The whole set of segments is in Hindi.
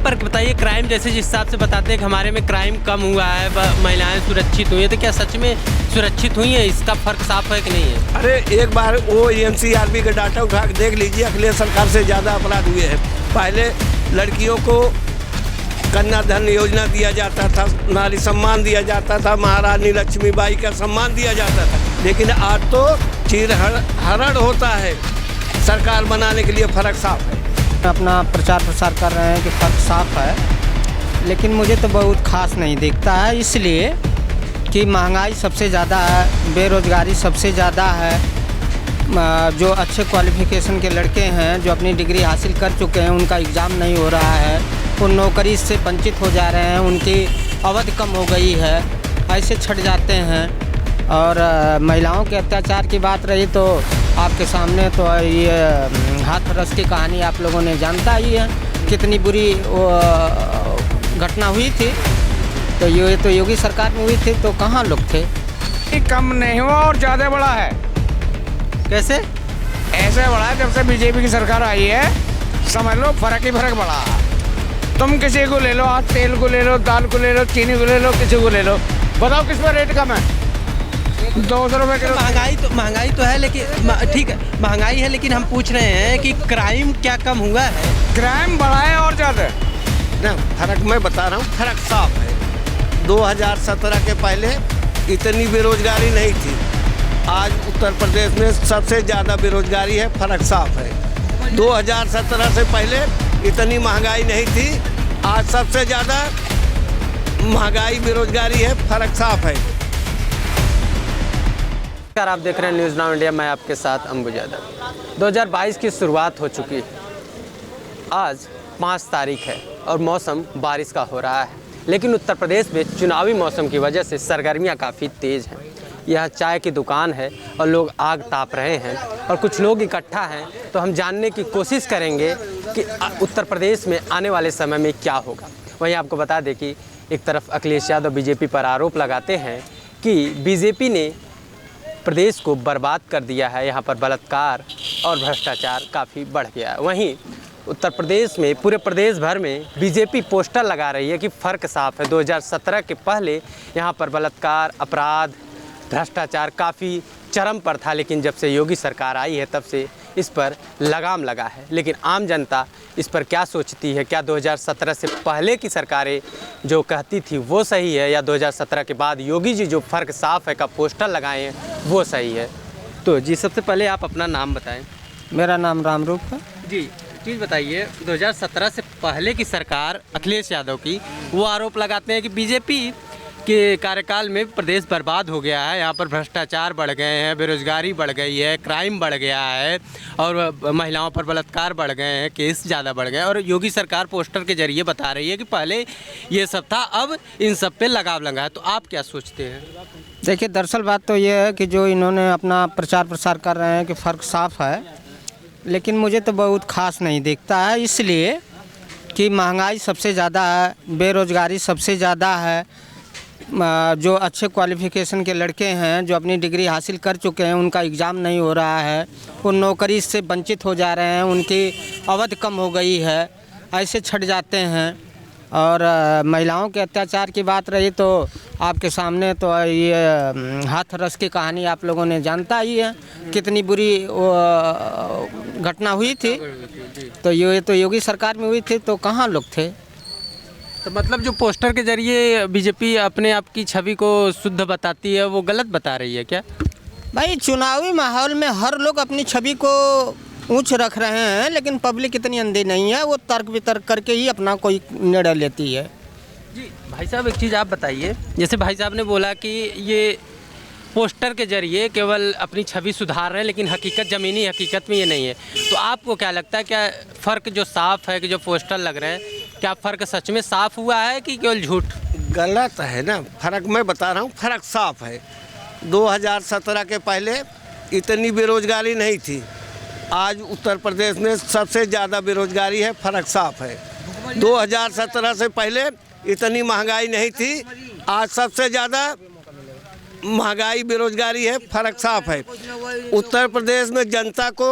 पर बताइए, क्राइम जैसे जिस हिसाब से बताते हैं कि हमारे में क्राइम कम हुआ है, महिलाएं सुरक्षित हुई है, तो क्या सच में सुरक्षित हुई हैं? इसका फर्क साफ है कि नहीं है? अरे एक बार वो एनसीआरबी का डाटा उठा के देख लीजिए, अखिलेश सरकार से ज़्यादा अपराध हुए हैं। पहले लड़कियों को कन्याधन योजना दिया जाता था, नारी सम्मान दिया जाता था, महारानी लक्ष्मीबाई का सम्मान दिया जाता था, लेकिन आज तो चीरहरण होता है। सरकार बनाने के लिए फ़र्क साफ है। अपना प्रचार प्रसार कर रहे हैं कि फ़र्क साफ है, लेकिन मुझे तो बहुत खास नहीं दिखता है, इसलिए कि महंगाई सबसे ज़्यादा है, बेरोज़गारी सबसे ज़्यादा है। जो अच्छे क्वालिफ़िकेशन के लड़के हैं, जो अपनी डिग्री हासिल कर चुके हैं, उनका एग्ज़ाम नहीं हो रहा है, वो नौकरी से वंचित हो जा रहे हैं, उनकी अवधि कम हो गई है, ऐसे छट जाते हैं। और महिलाओं के अत्याचार की बात रही तो आपके सामने तो ये हाथरस की कहानी आप लोगों ने जानता ही है, कितनी बुरी घटना हुई थी। तो ये तो योगी सरकार में हुई थी, तो कहाँ लोग थे? कम नहीं हुआ और ज़्यादा बड़ा है। कैसे? ऐसे बड़ा है, जब से बीजेपी की सरकार आई है, समझ लो फर्क ही फर्क बड़ा। तुम किसी को ले लो, आज तेल को ले लो, दाल को ले लो, चीनी को ले लो, किसी को ले लो, बताओ किस पर रेट कम है? 200 रुपये किलो। महंगाई तो है, लेकिन ठीक है, महंगाई है, लेकिन हम पूछ रहे हैं कि क्राइम क्या कम हुआ है? क्राइम बढ़ा है और ज़्यादा ना। फर्क मैं बता रहा हूँ, फर्क साफ है। 2017 के पहले इतनी बेरोजगारी नहीं थी, आज उत्तर प्रदेश में सबसे ज़्यादा बेरोजगारी है। फर्क साफ है। 2017 से पहले इतनी महंगाई नहीं थी, आज सबसे ज़्यादा महंगाई बेरोजगारी है। फर्क साफ है। नमस्कार, आप देख रहे हैं न्यूज़ नाउ इंडिया, मैं आपके साथ अंबुज यादव। 2022 की शुरुआत हो चुकी है। आज 5 तारीख है और मौसम बारिश का हो रहा है, लेकिन उत्तर प्रदेश में चुनावी मौसम की वजह से सरगर्मियां काफ़ी तेज़ हैं। यह चाय की दुकान है और लोग आग ताप रहे हैं और कुछ लोग इकट्ठा हैं, तो हम जानने की कोशिश करेंगे कि उत्तर प्रदेश में आने वाले समय में क्या होगा। वहीं आपको बता दें कि एक तरफ अखिलेश यादव बीजेपी पर आरोप लगाते हैं कि बीजेपी ने प्रदेश को बर्बाद कर दिया है, यहाँ पर बलात्कार और भ्रष्टाचार काफ़ी बढ़ गया है। वहीं उत्तर प्रदेश में पूरे प्रदेश भर में बीजेपी पोस्टर लगा रही है कि फ़र्क साफ है। 2017 के पहले यहाँ पर बलात्कार, अपराध, भ्रष्टाचार काफ़ी चरम पर था, लेकिन जब से योगी सरकार आई है तब से इस पर लगाम लगा है। लेकिन आम जनता इस पर क्या सोचती है? क्या 2017 से पहले की सरकारें जो कहती थी वो सही है, या 2017 के बाद योगी जी जो फ़र्क साफ है का पोस्टर लगाए हैं वो सही है? तो जी, सबसे पहले आप अपना नाम बताएं। मेरा नाम रामरूप है जी। चीज़ बताइए, 2017 से पहले की सरकार अखिलेश यादव की, वो आरोप लगाते हैं कि बीजेपी के कार्यकाल में प्रदेश बर्बाद हो गया है, यहाँ पर भ्रष्टाचार बढ़ गए हैं, बेरोजगारी बढ़ गई है, क्राइम बढ़ गया है और महिलाओं पर बलात्कार बढ़ गए हैं, केस ज़्यादा बढ़ गए हैं। और योगी सरकार पोस्टर के जरिए बता रही है कि पहले ये सब था, अब इन सब पे लगाम लगा है। तो आप क्या सोचते हैं? देखिए, दरअसल बात तो ये है कि जो इन्होंने अपना प्रचार प्रसार कर रहे हैं कि फ़र्क साफ है, लेकिन मुझे तो बहुत खास नहीं दिखता है, इसलिए कि महंगाई सबसे ज़्यादा है, बेरोज़गारी सबसे ज़्यादा है। जो अच्छे क्वालिफ़िकेशन के लड़के हैं, जो अपनी डिग्री हासिल कर चुके हैं, उनका एग्ज़ाम नहीं हो रहा है, वो नौकरी से वंचित हो जा रहे हैं, उनकी अवधि कम हो गई है, ऐसे छट जाते हैं। और महिलाओं के अत्याचार की बात रही तो आपके सामने तो ये हाथरस की कहानी आप लोगों ने जानता ही है, कितनी बुरी घटना हुई थी। तो ये तो योगी सरकार में हुई थी, तो कहाँ लोग थे? तो मतलब जो पोस्टर के जरिए बीजेपी अपने आप की छवि को शुद्ध बताती है, वो गलत बता रही है क्या? भाई, चुनावी माहौल में हर लोग अपनी छवि को ऊंच रख रहे हैं, लेकिन पब्लिक इतनी अंधी नहीं है, वो तर्क वितर्क करके ही अपना कोई निर्णय लेती है। जी भाई साहब, एक चीज़ आप बताइए, जैसे भाई साहब ने बोला कि ये पोस्टर के जरिए केवल अपनी छवि सुधार रहे हैं, लेकिन हकीकत, ज़मीनी हकीकत में ये नहीं है। तो आपको क्या लगता है, क्या फ़र्क जो साफ़ है कि जो पोस्टर लग रहे हैं, क्या फ़र्क सच में साफ़ हुआ है कि केवल झूठ? गलत है ना। फ़र्क मैं बता रहा हूँ, फ़र्क साफ है। 2017 के पहले इतनी बेरोजगारी नहीं थी, आज उत्तर प्रदेश में सबसे ज़्यादा बेरोजगारी है। फर्क साफ है। 2017 से पहले इतनी महंगाई नहीं थी, आज सबसे ज़्यादा महंगाई बेरोजगारी है, फर्क साफ है। उत्तर प्रदेश में जनता को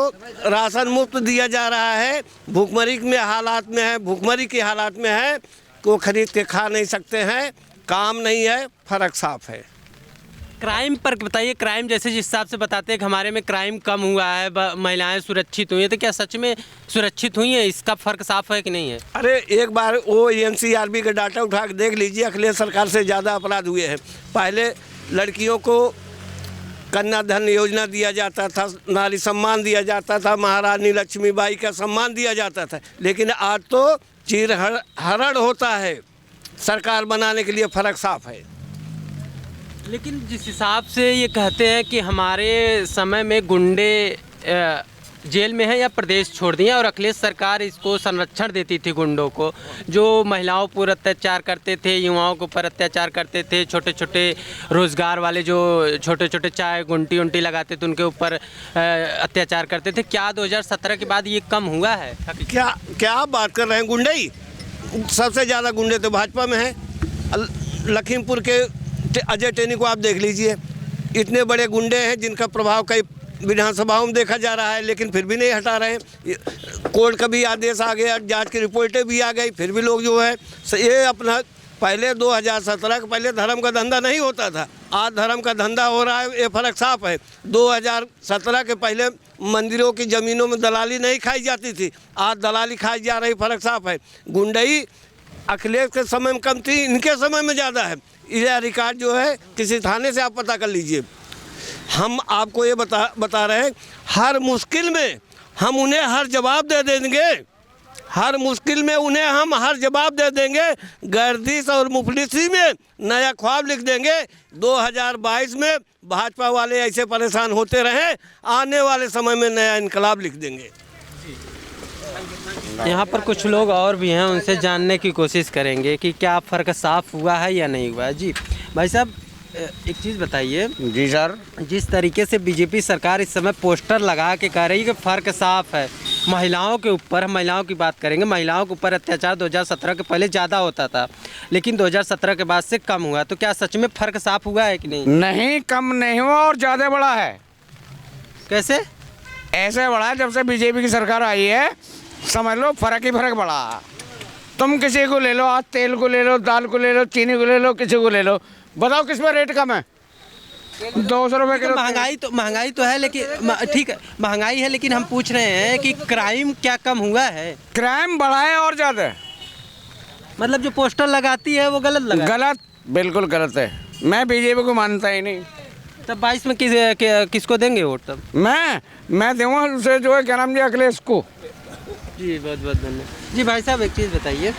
राशन मुफ्त दिया जा रहा है, भूखमरी में हालात में है, भूखमरी की हालात में है, को खरीद के खा नहीं सकते हैं, काम नहीं है, फर्क साफ है। क्राइम पर बताइए, क्राइम जैसे जिस हिसाब से बताते हैं कि हमारे में क्राइम कम हुआ है, महिलाएं सुरक्षित हुई हैं, तो क्या सच में सुरक्षित हुई हैं? इसका फ़र्क साफ है कि नहीं है? अरे एक बार वो NCRB का डाटा उठा के देख लीजिए, अखिलेश सरकार से ज़्यादा अपराध हुए हैं। पहले लड़कियों को कन्याधन योजना दिया जाता था, नारी सम्मान दिया जाता था, महारानी लक्ष्मीबाई का सम्मान दिया जाता था, लेकिन आज तो चीरहरण होता है सरकार बनाने के लिए, फ़र्क साफ है। लेकिन जिस हिसाब से ये कहते हैं कि हमारे समय में गुंडे जेल में हैं या प्रदेश छोड़ दिए, और अखिलेश सरकार इसको संरक्षण देती थी गुंडों को, जो महिलाओं पर अत्याचार करते थे, युवाओं के ऊपर अत्याचार करते थे, छोटे छोटे रोज़गार वाले जो छोटे छोटे चाय गुंटी उंटी लगाते थे उनके ऊपर अत्याचार करते थे। क्या 2017 के बाद ये कम हुआ है? क्या आप बात कर रहे हैं? गुंडे ही सबसे ज़्यादा गुंडे तो भाजपा में हैं। लखीमपुर के अजय टेनी को आप देख लीजिए, इतने बड़े गुंडे हैं जिनका प्रभाव कई विधानसभाओं में देखा जा रहा है, लेकिन फिर भी नहीं हटा रहे। कोर्ट का भी आदेश आ गया, जांच की रिपोर्टें भी आ गई, फिर भी लोग जो है ये अपना, पहले 2017 के पहले धर्म का धंधा नहीं होता था, आज धर्म का धंधा हो रहा है, ये फर्क साफ है। 2017 के पहले मंदिरों की ज़मीनों में दलाली नहीं खाई जाती थी, आज दलाली खाई जा रही, फर्क साफ है। गुंडई अखिलेश के समय में कम थी, इनके समय में ज़्यादा है। यह रिकॉर्ड जो है किसी थाने से आप पता कर लीजिए। हम आपको ये बता रहे हैं, हर मुश्किल में हम उन्हें हर जवाब दे देंगे, हर मुश्किल में उन्हें हम हर जवाब दे देंगे। गर्दिश और मुफलिसी में नया ख्वाब लिख देंगे। 2022 में भाजपा वाले ऐसे परेशान होते रहे, आने वाले समय में नया इनकलाब लिख देंगे। यहाँ पर कुछ लोग और भी हैं, उनसे जानने की कोशिश करेंगे कि क्या फ़र्क साफ हुआ है या नहीं हुआ है। जी भाई साहब, एक चीज़ बताइए। जी सर। जिस तरीके से बीजेपी सरकार इस समय पोस्टर लगा के कह रही है कि फ़र्क साफ है महिलाओं के ऊपर, हम महिलाओं की बात करेंगे, महिलाओं के ऊपर अत्याचार 2017 के पहले ज़्यादा होता था, लेकिन 2017 के बाद से कम हुआ, तो क्या सच में फ़र्क साफ हुआ है कि नहीं? नहीं, कम नहीं हुआ और ज़्यादा बढ़ा है। कैसे? ऐसे बढ़ा है, जब से बीजेपी की सरकार आई है समझ लो फ़र्क ही फ़र्क बढ़ा। तुम किसी को ले लो, आज तेल को ले लो, दाल को ले लो, चीनी को ले लो, किसी को ले लो, बताओ किस में रेट कम है? 200 रुपये किलो। महंगाई तो है, लेकिन ठीक है महंगाई है, लेकिन हम पूछ रहे हैं कि क्राइम क्या कम हुआ है? क्राइम बढ़ा है और ज़्यादा। मतलब जो पोस्टर लगाती है वो गलत लगा? गलत, बिल्कुल गलत है। मैं बीजेपी को मानता ही नहीं। तब 22 में किसको देंगे वोट? तब मैं दूँगा उसे, जो है क्या नाम जी, अखिलेश को। जी बहुत बहुत धन्यवाद। जी भाई साहब, एक चीज़ बताइए,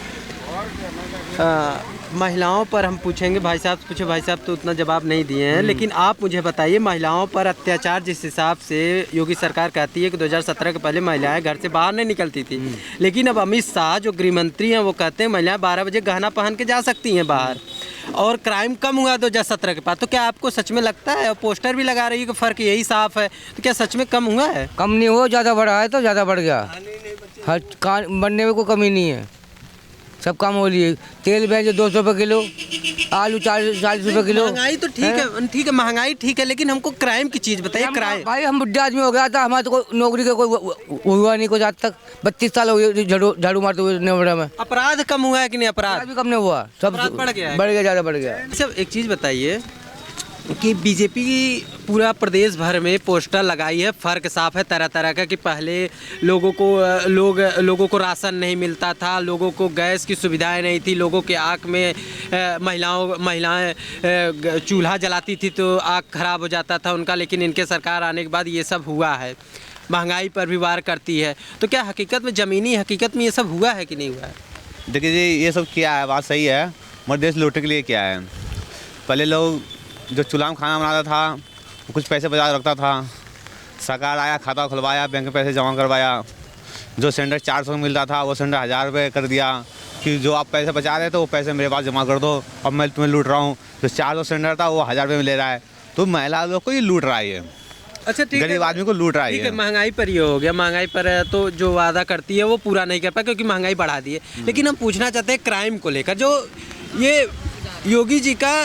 महिलाओं पर हम पूछेंगे, भाई साहब से पूछे, भाई साहब तो उतना जवाब नहीं दिए हैं, लेकिन आप मुझे बताइए, महिलाओं पर अत्याचार जिस हिसाब से योगी सरकार कहती है कि 2017 के पहले महिलाएं घर से बाहर नहीं निकलती थी, लेकिन अब अमित शाह जो गृहमंत्री हैं वो कहते हैं महिलाएं 12 बजे गहना पहन के जा सकती हैं बाहर, और क्राइम कम हुआ 2017 के बाद, तो क्या आपको सच में लगता है? और पोस्टर भी लगा रही है कि फ़र्क यही साफ है, तो क्या सच में कम हुआ है? कम नहीं हुआ, ज़्यादा बढ़ा है तो ज़्यादा बढ़ गया। हर बनने में कोई कमी नहीं है, सब काम हो लिए। तेल भैंस 200 रुपये किलो, आलू 40 रुपये किलो। महंगाई तो ठीक है महंगाई ठीक है, लेकिन हमको क्राइम की चीज़ बताइए। क्राइम भाई हम बुढ़े आदमी हो गया था, हमारे तो कोई नौकरी का कोई हुआ नहीं कुछ आज तक। 32 साल हो गए झाड़ू मारते हुए नेवड़ा में। अपराध कम हुआ है कि नहीं? अपराध भी कम नहीं हुआ, सब बढ़ गया, ज़्यादा बढ़ गया। सब एक चीज़ बताइए कि बीजेपी पूरा प्रदेश भर में पोस्टर लगाई है, फ़र्क साफ है तरह तरह का, कि पहले लोगों को राशन नहीं मिलता था, लोगों को गैस की सुविधाएं नहीं थी, लोगों के आँख में महिलाएं चूल्हा जलाती थी तो आँख खराब हो जाता था उनका, लेकिन इनके सरकार आने के बाद ये सब हुआ है। महंगाई पर भी वार करती है, तो क्या हकीकत में, ज़मीनी हकीकत में ये सब हुआ है कि नहीं हुआ है? देखिए जी, ये सब क्या है, बात सही है, मगर देश लूटने के लिए क्या है। पहले लोग जो चूल्हा में खाना बनाता था कुछ पैसे बचा रखता था, सरकार आया, खाता खुलवाया, बैंक में पैसे जमा करवाया, जो सिलेंडर 400 मिलता था वो सिलेंडर 1000 रुपये कर दिया कि जो आप पैसे बचा रहे थे वो पैसे मेरे पास जमा कर दो, अब मैं तुम्हें लूट रहा हूँ। जो 400 सिलेंडर था वो 1000 रुपये में ले रहा है, तो महिला लोग को ये लूट रहा है। अच्छा ठीक है, गरीब आदमी को लूट रहा है। महंगाई पर ये हो गया, महंगाई पर तो जो वादा करती है वो पूरा नहीं कर पाया क्योंकि महंगाई बढ़ा दी है। लेकिन हम पूछना चाहते हैं क्राइम को लेकर, जो ये योगी जी का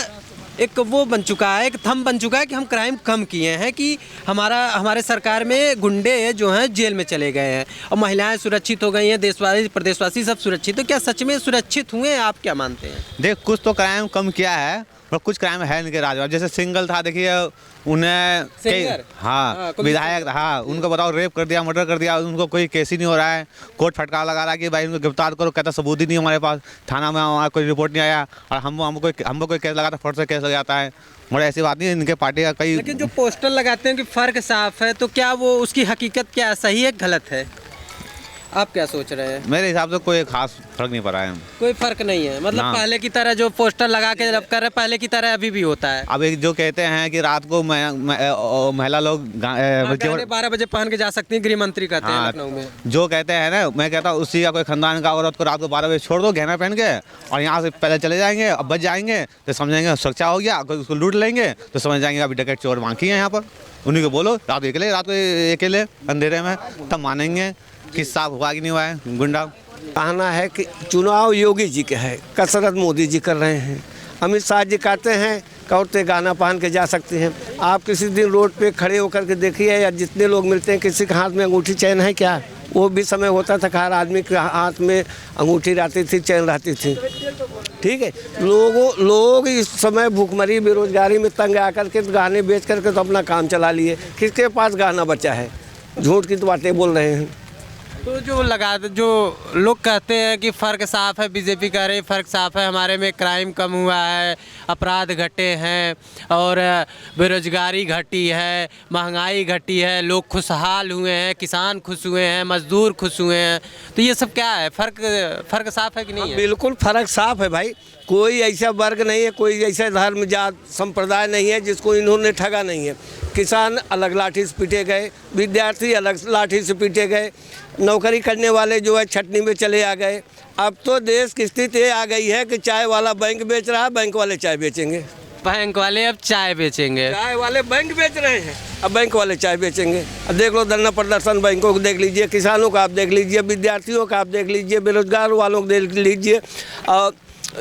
एक वो बन चुका है, एक थंब बन चुका है कि हम क्राइम कम किए हैं, कि हमारे सरकार में गुंडे जो हैं जेल में चले गए हैं और महिलाएं सुरक्षित हो गई हैं, देशवासी प्रदेशवासी सब सुरक्षित। तो क्या सच में सुरक्षित हुए हैं, आप क्या मानते हैं? देख कुछ तो क्राइम कम किया है और कुछ क्राइम है इनके राज में। जैसे सिंगल था, देखिए उन्हें सिंगर? हाँ विधायक, हाँ उनको बताओ रेप कर दिया, मर्डर कर दिया, उनको कोई केस ही नहीं हो रहा है। कोर्ट फटकार लगा रहा है कि भाई इनको गिरफ्तार करो, कहता सबूत ही नहीं हमारे पास, थाना में हमारा कोई रिपोर्ट नहीं आया, और हमको कोई केस लगाता फट से केस लग जाता है। मगर ऐसी बात नहीं है, इनके पार्टी का कई। लेकिन जो पोस्टर लगाते हैं कि फ़र्क साफ है, तो क्या वो उसकी हकीकत क्या सही है गलत है? आप क्या सोच रहे हैं? मेरे हिसाब से कोई खास फर्क नहीं पड़ा है। कोई फर्क नहीं है, मतलब ना। पहले की तरह जो पोस्टर लगा के जब कर रहे पहले की तरह अभी भी होता है। अब एक जो कहते हैं कि रात को महिला लोग 12 बजे पहन के जा सकती हैं, गृह मंत्री कहते हैं लखनऊ में। जो कहते हैं ना, मैं कहता हूँ उसी का कोई खानदान का औरत को रात को 12 बजे छोड़ दो गहना पहन के, और यहाँ से पहले चले जाएंगे, अब बच जाएंगे तो समझेंगे सुरक्षा हो गया, अगर उसको लूट लेंगे तो समझ जाएंगे अभी डकैत चोर बाकी है यहाँ पर। उन्हीं को बोलो रात को अकेले अंधेरे में, तब मानेंगे कि साफ हुआ कि नहीं हुआ है गुंडा। कहना है कि चुनाव योगी जी के है, कसरत मोदी जी कर रहे हैं। अमित शाह जी कहते हैं औरतें गाना पहन के जा सकती हैं। आप किसी दिन रोड पे खड़े होकर के देखिए, या जितने लोग मिलते हैं किसी के हाथ में अंगूठी चैन है क्या? वो भी समय होता था हर आदमी के हाथ में अंगूठी रहती थी, चैन रहती थी। ठीक है, लोग इस समय भूखमरी बेरोजगारी में तंग आकर के गहने बेच करके तो अपना काम चला लिए। किसके पास गहना बचा है? झूठ की तो बातें बोल रहे हैं। तो जो लोग कहते हैं कि फ़र्क साफ है, बीजेपी कह रही है फ़र्क साफ है, हमारे में क्राइम कम हुआ है, अपराध घटे हैं और बेरोजगारी घटी है, महंगाई घटी है, लोग खुशहाल हुए हैं, किसान खुश हुए हैं, मजदूर खुश हुए हैं, तो ये सब क्या है? फ़र्क साफ है कि नहीं है? बिल्कुल फ़र्क साफ है भाई। कोई ऐसा वर्ग नहीं है, कोई ऐसा धर्म जात संप्रदाय नहीं है जिसको इन्होंने ठगा नहीं है। किसान अलग लाठी से पीटे गए, विद्यार्थी अलग लाठी से पीटे गए, नौकरी करने वाले जो है छटनी में चले आ गए। अब तो देश की स्थिति आ गई है कि चाय वाला बैंक बेच रहा है, बैंक वाले चाय बेचेंगे। बैंक वाले अब चाय बेचेंगे, चाय वाले बैंक बेच रहे हैं, अब बैंक वाले चाय बेचेंगे। अब देख लो धरना प्रदर्शन, बैंकों को देख लीजिए, किसानों का आप देख लीजिए, विद्यार्थियों का आप देख लीजिए, बेरोजगार वालों को देख लीजिए, और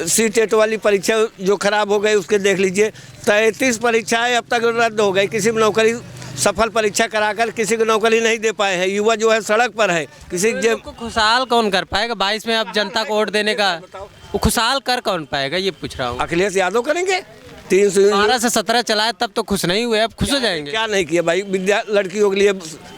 सीटेट वाली परीक्षा जो खराब हो गई उसके देख लीजिए। 33 परीक्षाएं अब तक रद्द हो गई, किसी में नौकरी सफल परीक्षा कराकर किसी को नौकरी नहीं दे पाए हैं। युवा जो है सड़क पर है। किसी को खुशहाल कौन कर पाएगा? 22 में अब जनता को वोट देने का वो खुशहाल कर कौन पाएगा, ये पूछ रहा हूँ। अखिलेश यादव करेंगे। 12 से 17 चलाए तब तो खुश नहीं हुए, अब खुश हो जाएंगे। क्या नहीं किया भाई? लड़कियों के लिए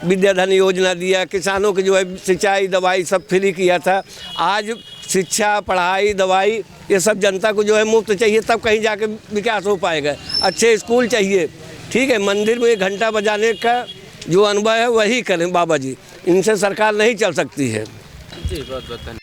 विद्याधन योजना दिया, किसानों की जो है सिंचाई दवाई सब फ्री किया था। आज शिक्षा पढ़ाई दवाई ये सब जनता को जो है मुफ्त चाहिए, तब कहीं जाके विकास हो पाएगा। अच्छे स्कूल चाहिए, ठीक है, मंदिर में घंटा बजाने का जो अनुभव है वही करें बाबा जी, इनसे सरकार नहीं चल सकती है। जी बहुत बहुत धन्यवाद।